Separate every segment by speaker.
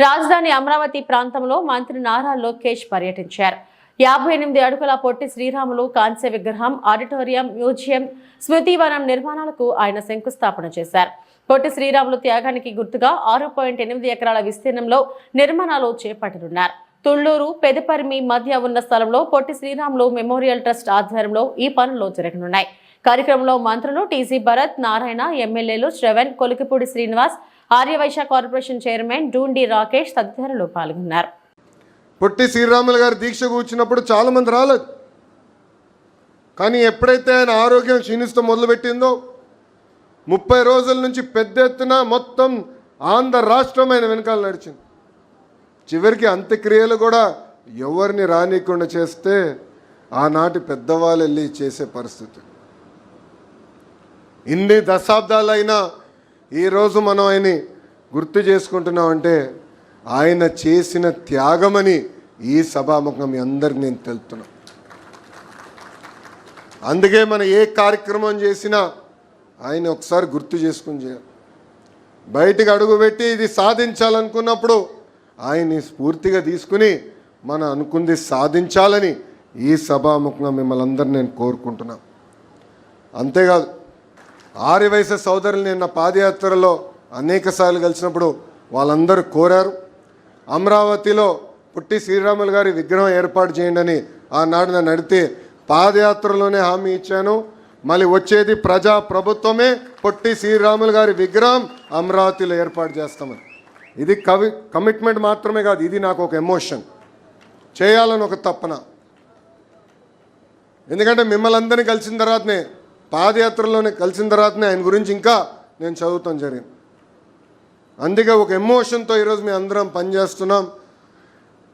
Speaker 1: రాజధాని అమరావతి ప్రాంతంలో మంత్రి నారా లోకేష్ పర్యటించారు. 58 అడుగుల పొట్టి శ్రీరాములు కాంస్య విగ్రహం, ఆడిటోరియం, మ్యూజియం, స్మృతివనం నిర్మాణాలకు ఆయన శంకుస్థాపన చేశారు. పొట్టి శ్రీరాములు త్యాగానికి గుర్తుగా 6.8 ఎకరాల విస్తీర్ణంలో నిర్మాణాలు చేపట్టనున్నారు. తుళ్లూరు, పెదపరిమి మధ్య ఉన్న స్థలంలో పొట్టి శ్రీరాములు మెమోరియల్ ట్రస్ట్ ఆధ్వర్యంలో ఈ పనులు జరగనున్నాయి. కార్యక్రమంలో మంత్రులు టీజీ భరత్, నారాయణ, ఎమ్మెల్యేలు శ్రవణ్, కొలికిపూడి శ్రీనివాస్, ఆర్యవైశ్య కార్పొరేషన్ చైర్మన్ డూండి రాకేష్ తదితరులు పాల్గొన్నారు.
Speaker 2: పొట్టి శ్రీరాములు గారు దీక్ష కూర్చున్నప్పుడు చాలా మంది రాలేదు. కానీ ఎప్పుడైతే ఆయన ఆరోగ్యం క్షీణిస్తూ మొదలుపెట్టిందో 30 రోజుల నుంచి పెద్ద ఎత్తున మొత్తం ఆంధ్ర రాష్ట్రం ఆయన వెనకాల నడిచింది. చివరికి అంత్యక్రియలు కూడా ఎవరిని రానికుండా చేస్తే ఆనాటి పెద్దవాళ్ళు వెళ్ళి చేసే పరిస్థితి. ఇన్ని దశాబ్దాలైనా ఈరోజు మనం ఆయన్ని గుర్తు చేసుకుంటున్నామంటే ఆయన చేసిన త్యాగమని ఈ సభాముఖం మీ అందరికి నేను తెలుపుతున్నా. అందుకే మనం ఏ కార్యక్రమం చేసినా ఆయన ఒకసారి గుర్తు చేసుకుని చేయాలి. బయటికి అడుగుపెట్టి ఇది సాధించాలనుకున్నప్పుడు ఆయన్ని స్ఫూర్తిగా తీసుకుని మనం అనుకుంది సాధించాలని ఈ సభాముఖంగా మిమ్మల్ని అందరినీ నేను కోరుకుంటున్నా. అంతేకాదు, ఆర్యవైశ్య సోదరులు నిన్న పాదయాత్రలో అనేకసార్లు కలిసినప్పుడు వాళ్ళందరూ కోరారు, అమరావతిలో పొట్టి శ్రీరాములు గారి విగ్రహం ఏర్పాటు చేయండి అని. ఆనాడు నన్ను అడిగితే పాదయాత్రలోనే హామీ ఇచ్చాను, మళ్ళీ వచ్చేది ప్రజా ప్రభుత్వమే, పొట్టి శ్రీరాములు గారి విగ్రహం అమరావతిలో ఏర్పాటు చేస్తామని. ఇది కమిట్మెంట్ మాత్రమే కాదు, ఇది నాకు ఒక ఎమోషన్, చేయాలని ఒక తపన. ఎందుకంటే మిమ్మల్ని అందరినీ కలిసిన తర్వాతనే, పాదయాత్రలోనే కలిసిన తర్వాతనే ఆయన గురించి ఇంకా నేను చదువుతాం జరిగింది. అందుకే ఒక ఎమోషన్తో ఈరోజు మేము అందరం పనిచేస్తున్నాం.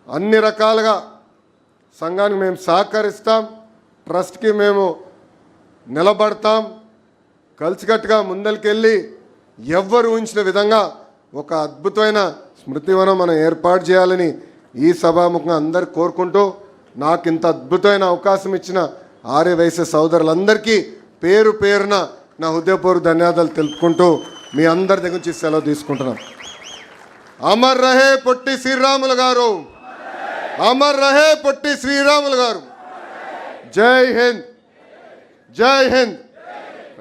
Speaker 2: అన్ని రకాలుగా సంఘానికి మేము సహకరిస్తాం, ట్రస్ట్కి మేము నిలబడతాం, కలిసికట్టుగా ముందరికెళ్ళి ఎవ్వరు ఊహించిన విధంగా ఒక అద్భుతమైన స్మృతివనం మనం ఏర్పాటు చేయాలని ఈ సభాముఖంగా అందరు కోరుకుంటూ, నాకు ఇంత అద్భుతమైన అవకాశం ఇచ్చిన ఆర్యవైశ్య సోదరులందరికీ పేరు పేరున నా హృదయపూర్వక ధన్యవాదాలు తెలుపుకుంటూ మీ అందరి దగ్గర నుంచి సెలవు తీసుకుంటున్నాం. అమర్ రహే పొట్టి శ్రీరాములు గారు, అమర్ రహే పొట్టి శ్రీరాములు గారు. జై హింద్, జై హింద్.